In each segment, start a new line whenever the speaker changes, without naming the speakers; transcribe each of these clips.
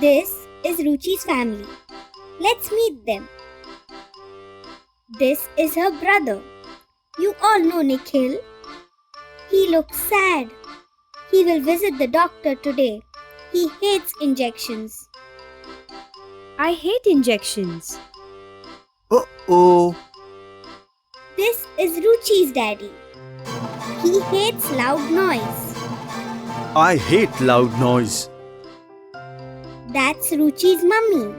This is Ruchi's family. Let's meet them. This is her brother. You all know Nikhil. He looks sad. He will visit the doctor today. He hates injections.
I hate injections.
Uh-oh.
This is Ruchi's daddy. He hates loud noise.
I hate loud noise.
That's Ruchi's mummy.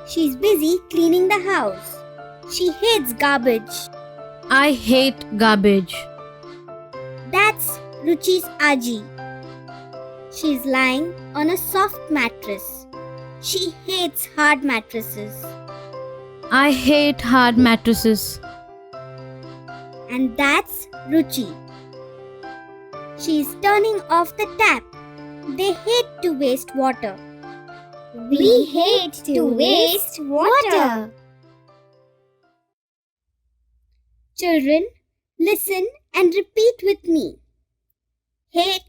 She's busy cleaning the house. She hates garbage.
I hate garbage.
That's Ruchi's Aji. She's lying on a soft mattress. She hates hard mattresses.
I hate hard mattresses.
And that's Ruchi. She's turning off the tap. They hate to waste water.
We hate to waste water.
Children, listen and repeat with me. Hate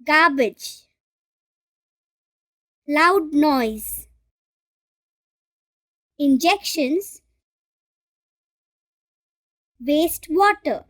garbage, loud noise, injections, waste water.